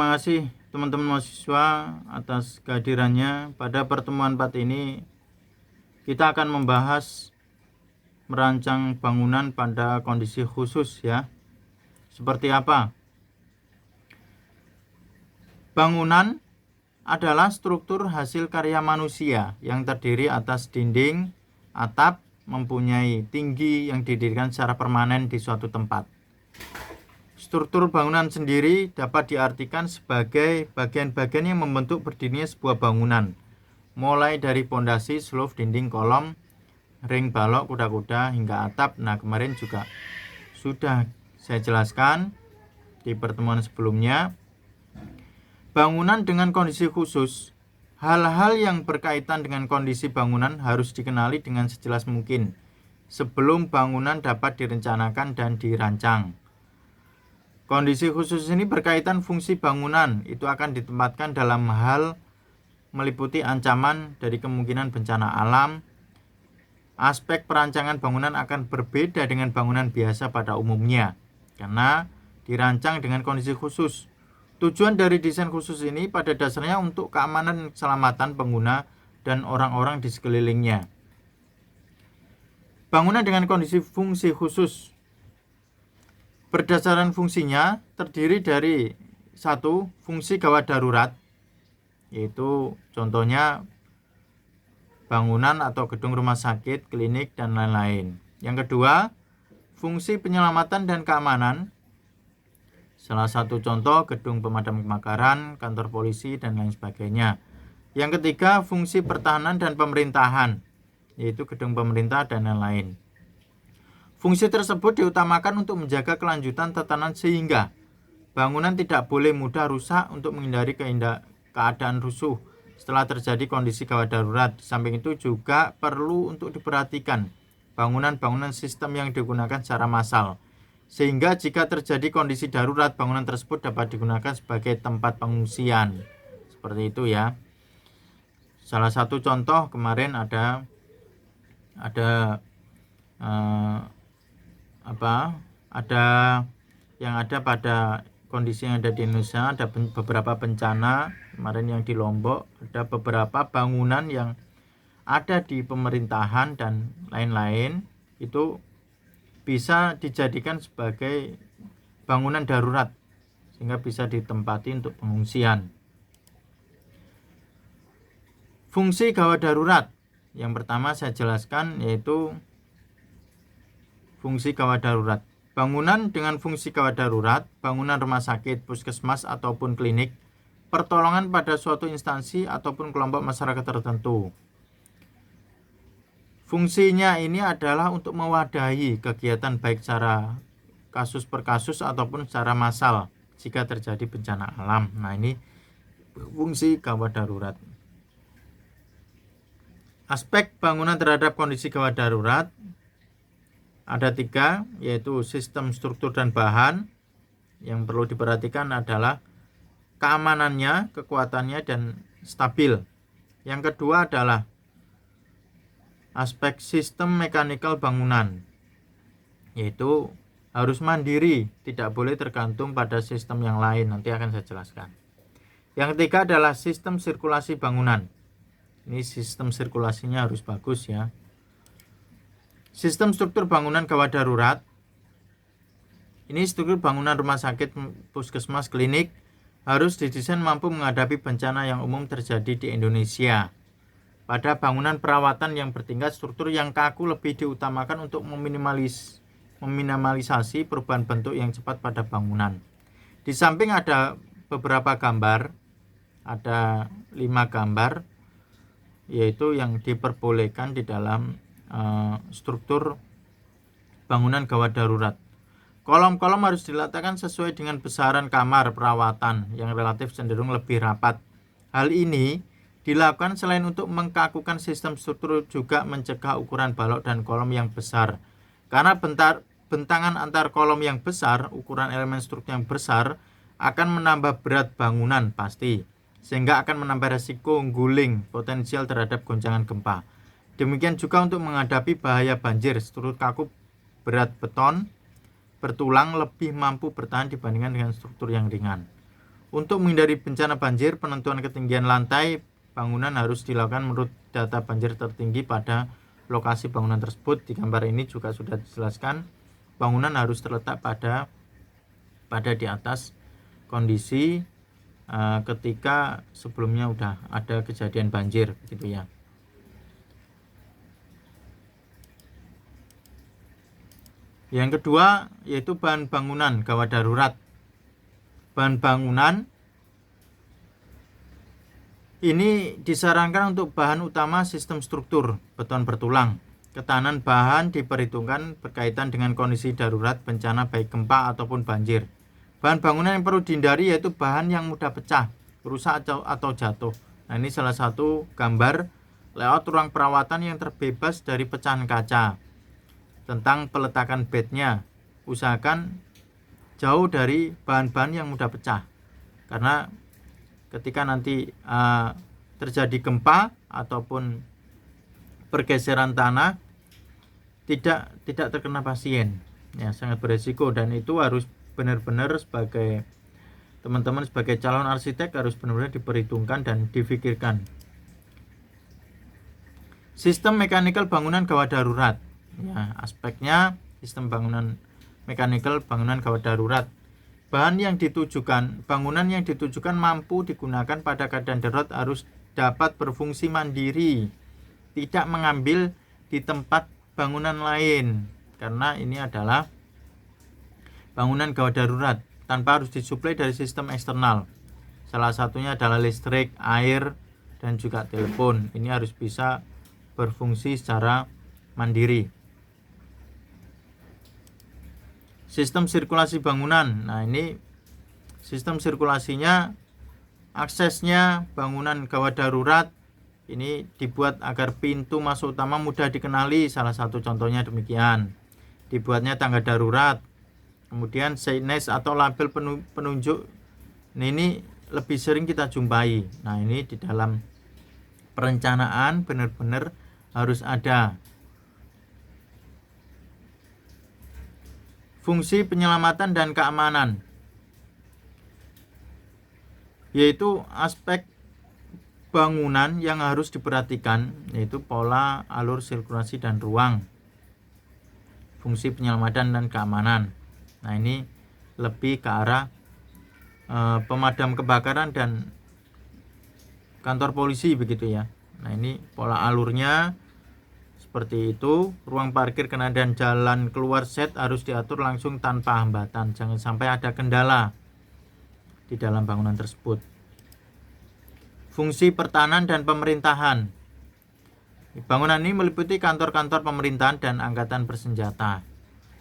Terima kasih teman-teman mahasiswa atas kehadirannya. Pada pertemuan 4 ini kita akan membahas merancang bangunan pada kondisi khusus ya. Seperti apa? Bangunan adalah struktur hasil karya manusia yang terdiri atas dinding, atap, mempunyai tinggi yang didirikan secara permanen di suatu tempat. Struktur bangunan sendiri dapat diartikan sebagai bagian-bagian yang membentuk berdirinya sebuah bangunan, mulai dari pondasi, slope, dinding, kolom, ring, balok, kuda-kuda, hingga atap. Nah, kemarin juga sudah saya jelaskan di pertemuan sebelumnya. Bangunan dengan kondisi khusus, hal-hal yang berkaitan dengan kondisi bangunan harus dikenali dengan sejelas mungkin sebelum bangunan dapat direncanakan dan dirancang. Kondisi khusus ini berkaitan fungsi bangunan, itu akan ditempatkan dalam hal meliputi ancaman dari kemungkinan bencana alam. Aspek perancangan bangunan akan berbeda dengan bangunan biasa pada umumnya, karena dirancang dengan kondisi khusus. Tujuan dari desain khusus ini pada dasarnya untuk keamanan dan keselamatan pengguna dan orang-orang di sekelilingnya. Bangunan dengan kondisi fungsi khusus berdasarkan fungsinya terdiri dari satu, fungsi gawat darurat, yaitu contohnya bangunan atau gedung rumah sakit, klinik, dan lain-lain. Yang kedua, fungsi penyelamatan dan keamanan. Salah satu contoh gedung pemadam kebakaran, kantor polisi, dan lain sebagainya. Yang ketiga, fungsi pertahanan dan pemerintahan, yaitu gedung pemerintah dan lain-lain. Fungsi tersebut diutamakan untuk menjaga kelanjutan tatanan sehingga bangunan tidak boleh mudah rusak untuk menghindari keadaan rusuh setelah terjadi kondisi gawat darurat. Di samping itu juga perlu untuk diperhatikan bangunan-bangunan sistem yang digunakan secara massal, sehingga jika terjadi kondisi darurat, bangunan tersebut dapat digunakan sebagai tempat pengungsian. Seperti itu ya. Salah satu contoh kemarin ada yang ada pada kondisi yang ada di Indonesia, ada beberapa bencana kemarin yang di Lombok, ada beberapa bangunan yang ada di pemerintahan dan lain-lain, itu bisa dijadikan sebagai bangunan darurat sehingga bisa ditempati untuk pengungsian. Fungsi gawat darurat yang pertama saya jelaskan yaitu fungsi gawat darurat. Bangunan dengan fungsi gawat darurat, bangunan rumah sakit, puskesmas, ataupun klinik, pertolongan pada suatu instansi ataupun kelompok masyarakat tertentu. Fungsinya ini adalah untuk mewadahi kegiatan baik secara kasus per kasus ataupun secara massal jika terjadi bencana alam. Nah, ini fungsi gawat darurat. Aspek bangunan terhadap kondisi gawat darurat ada 3, yaitu sistem, struktur, dan bahan. Yang perlu diperhatikan adalah keamanannya, kekuatannya, dan stabil. Yang kedua adalah aspek sistem mekanikal bangunan, yaitu harus mandiri, tidak boleh tergantung pada sistem yang lain. Nanti akan saya jelaskan. Yang ketiga adalah sistem sirkulasi bangunan. Ini sistem sirkulasinya harus bagus ya. Sistem struktur bangunan gawat darurat. Ini struktur bangunan rumah sakit, puskesmas, klinik harus didesain mampu menghadapi bencana yang umum terjadi di Indonesia. Pada bangunan perawatan yang bertingkat, struktur yang kaku lebih diutamakan untuk meminimalisasi perubahan bentuk yang cepat pada bangunan. Di samping ada beberapa gambar, ada 5 gambar, yaitu yang diperbolehkan di dalam struktur bangunan gawat darurat. Kolom-kolom harus diletakkan sesuai dengan besaran kamar perawatan yang relatif cenderung lebih rapat. Hal ini dilakukan selain untuk mengkakukan sistem struktur juga mencegah ukuran balok dan kolom yang besar. Karena bentangan antar kolom yang besar, ukuran elemen struktur yang besar akan menambah berat bangunan pasti, sehingga akan menambah resiko guling potensial terhadap goncangan gempa. Demikian juga untuk menghadapi bahaya banjir, struktur kaku berat beton bertulang lebih mampu bertahan dibandingkan dengan struktur yang ringan. Untuk menghindari bencana banjir, penentuan ketinggian lantai bangunan harus dilakukan menurut data banjir tertinggi pada lokasi bangunan tersebut. Di gambar ini juga sudah dijelaskan, bangunan harus terletak pada di atas kondisi ketika sebelumnya udah ada kejadian banjir, gitu ya. Yang kedua yaitu bahan bangunan gawat darurat. Bahan bangunan ini disarankan untuk bahan utama sistem struktur beton bertulang. Ketahanan bahan diperhitungkan berkaitan dengan kondisi darurat bencana baik gempa ataupun banjir. Bahan bangunan yang perlu dihindari yaitu bahan yang mudah pecah, rusak atau jatuh. Nah, ini salah satu gambar layout ruang perawatan yang terbebas dari pecahan kaca. Tentang peletakan bednya, usahakan jauh dari bahan-bahan yang mudah pecah, karena ketika nanti terjadi gempa ataupun pergeseran tanah tidak terkena pasien, ya sangat beresiko. Dan itu harus benar-benar sebagai teman-teman sebagai calon arsitek harus benar-benar diperhitungkan dan difikirkan. Sistem mekanikal bangunan gawat darurat, ya aspeknya sistem bangunan mekanikal bangunan gawat darurat. Bangunan yang ditujukan mampu digunakan pada keadaan darurat harus dapat berfungsi mandiri, tidak mengambil di tempat bangunan lain, karena ini adalah bangunan gawat darurat tanpa harus disuplai dari sistem eksternal. Salah satunya adalah listrik, air, dan juga telepon. Ini harus bisa berfungsi secara mandiri. Sistem sirkulasi bangunan. Nah, ini sistem sirkulasinya, aksesnya bangunan gawat darurat ini dibuat agar pintu masuk utama mudah dikenali. Salah satu contohnya demikian. Dibuatnya tangga darurat. Kemudian signage atau label penunjuk. Nah, ini lebih sering kita jumpai. Nah, ini di dalam perencanaan benar-benar harus ada. Fungsi penyelamatan dan keamanan, yaitu aspek bangunan yang harus diperhatikan, yaitu pola, alur sirkulasi, dan ruang. Fungsi penyelamatan dan keamanan. Nah, ini lebih ke arah pemadam kebakaran dan kantor polisi, begitu ya. Nah, ini pola alurnya seperti itu. Ruang parkir dan jalan keluar set harus diatur langsung tanpa hambatan. Jangan sampai ada kendala di dalam bangunan tersebut. Fungsi pertahanan dan pemerintahan. Bangunan ini meliputi kantor-kantor pemerintahan dan angkatan bersenjata.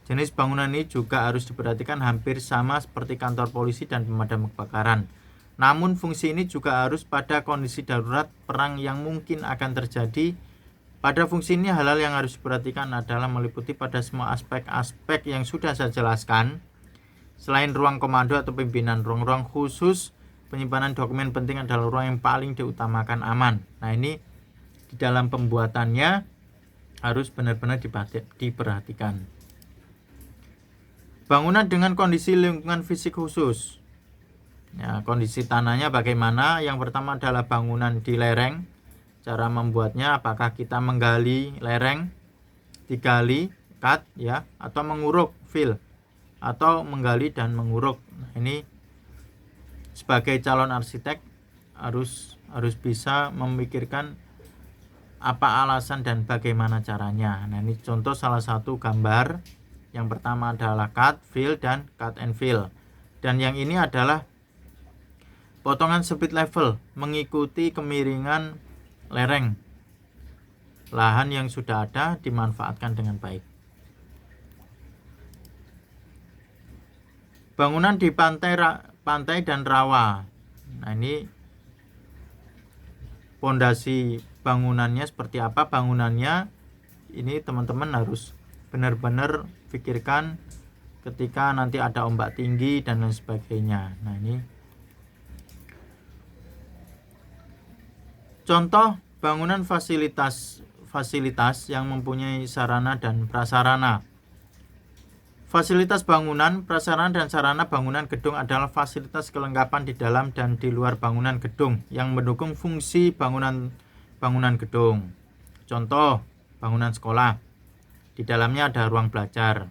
Jenis bangunan ini juga harus diperhatikan hampir sama seperti kantor polisi dan pemadam kebakaran. Namun fungsi ini juga harus pada kondisi darurat perang yang mungkin akan terjadi. Pada fungsi ini hal-hal yang harus diperhatikan adalah meliputi pada semua aspek-aspek yang sudah saya jelaskan. Selain ruang komando atau pimpinan, ruang-ruang khusus penyimpanan dokumen penting adalah ruang yang paling diutamakan aman. Nah, ini di dalam pembuatannya harus benar-benar diperhatikan. Bangunan dengan kondisi lingkungan fisik khusus. Ya, kondisi tanahnya bagaimana? Yang pertama adalah bangunan di lereng. Cara membuatnya, apakah kita menggali lereng, digali, cut, ya, atau menguruk, fill, atau menggali dan menguruk. Nah, ini sebagai calon arsitek harus bisa memikirkan apa alasan dan bagaimana caranya. Nah, ini contoh salah satu gambar. Yang pertama adalah cut, fill, dan cut and fill. Dan yang ini adalah potongan speed level mengikuti kemiringan lereng. Lahan yang sudah ada dimanfaatkan dengan baik. Bangunan di pantai dan rawa. Nah, ini pondasi bangunannya seperti apa? Bangunannya ini teman-teman harus benar-benar pikirkan ketika nanti ada ombak tinggi dan lain sebagainya. Nah, ini contoh bangunan fasilitas yang mempunyai sarana dan prasarana. Fasilitas bangunan, prasarana dan sarana bangunan gedung adalah fasilitas kelengkapan di dalam dan di luar bangunan gedung yang mendukung fungsi bangunan gedung. Contoh, bangunan sekolah. Di dalamnya ada ruang belajar.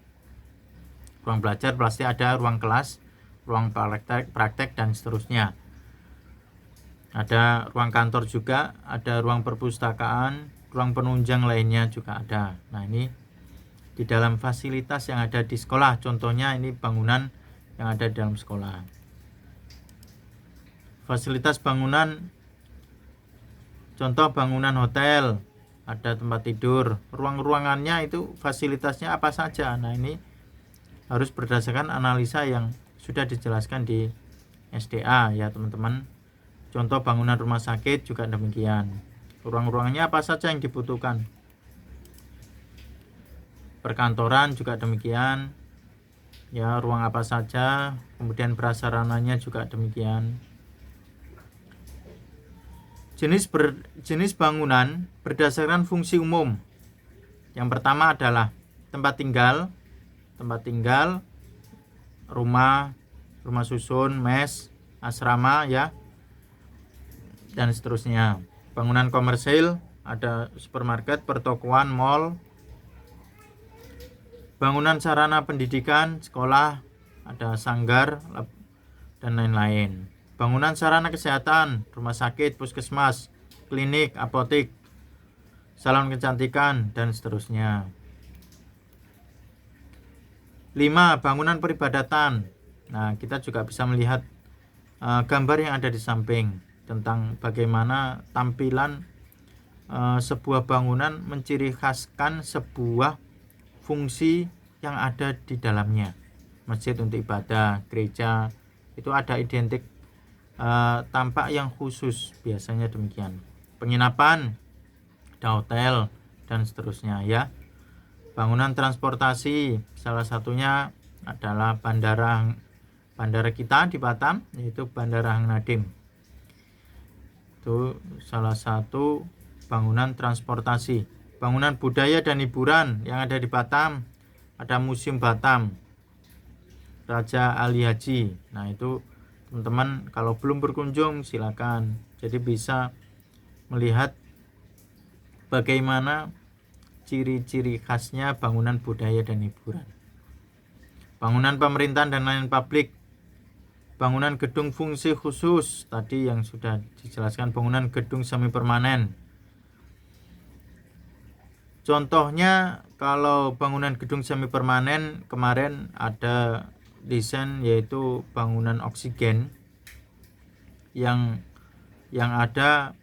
Ruang belajar pasti ada ruang kelas, ruang praktek dan seterusnya. Ada ruang kantor juga, ada ruang perpustakaan, ruang penunjang lainnya juga ada. Nah, ini di dalam fasilitas yang ada di sekolah, contohnya ini bangunan yang ada di dalam sekolah. Fasilitas bangunan, contoh bangunan hotel, ada tempat tidur, ruang-ruangannya itu fasilitasnya apa saja. Nah, ini harus berdasarkan analisa yang sudah dijelaskan di SDA ya teman-teman. Contoh bangunan rumah sakit juga demikian, ruang-ruangannya apa saja yang dibutuhkan. Perkantoran juga demikian ya, ruang apa saja, kemudian prasarananya juga demikian. Jenis bangunan berdasarkan fungsi umum. Yang pertama adalah tempat tinggal, rumah susun, mes, asrama ya, dan seterusnya. Bangunan komersil, ada supermarket, pertokoan, mall. Bangunan sarana pendidikan, sekolah, ada sanggar, dan lain-lain. Bangunan sarana kesehatan, rumah sakit, puskesmas, klinik, apotek, salon kecantikan, dan seterusnya. 5. Bangunan peribadatan. Nah, kita juga bisa melihat gambar yang ada di samping tentang bagaimana tampilan sebuah bangunan menciri khaskan sebuah fungsi yang ada di dalamnya. Masjid untuk ibadah, gereja, itu ada identik tampak yang khusus, biasanya demikian. Penginapan, ada hotel, dan seterusnya ya. Bangunan transportasi, salah satunya adalah bandara kita di Batam, yaitu Bandara Hang Nadiem. Itu salah satu bangunan transportasi. Bangunan budaya dan hiburan yang ada di Batam, ada Museum Batam, Raja Ali Haji. Nah, itu teman-teman kalau belum berkunjung silakan. Jadi bisa melihat bagaimana ciri-ciri khasnya bangunan budaya dan hiburan. Bangunan pemerintahan dan layanan publik. Bangunan gedung fungsi khusus, tadi yang sudah dijelaskan, bangunan gedung semi permanen. Contohnya kalau bangunan gedung semi permanen, kemarin ada desain yaitu bangunan oksigen yang ada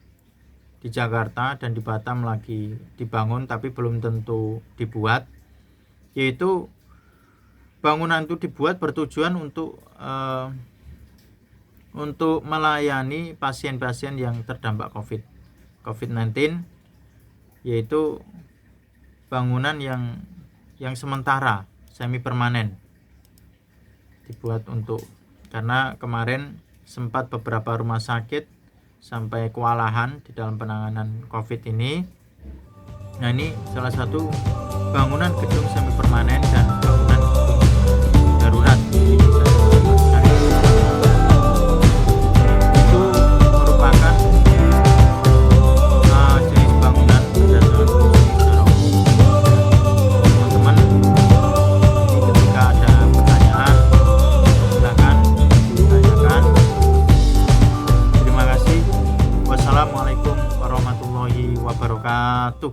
di Jakarta dan di Batam lagi dibangun tapi belum tentu dibuat, yaitu bangunan itu dibuat bertujuan untuk melayani pasien-pasien yang terdampak COVID-19, yaitu bangunan yang sementara semi permanen dibuat karena kemarin sempat beberapa rumah sakit sampai kewalahan di dalam penanganan COVID ini. Nah, ini salah satu bangunan gedung semi permanen dan bangunan darurat. Itu merupakan jenis bangunan berdasarkan fungsi secara umum. Teman-teman, ketika ada pertanyaan silakan ditanyakan. Terima kasih. Wassalamualaikum warahmatullahi wabarakatuh.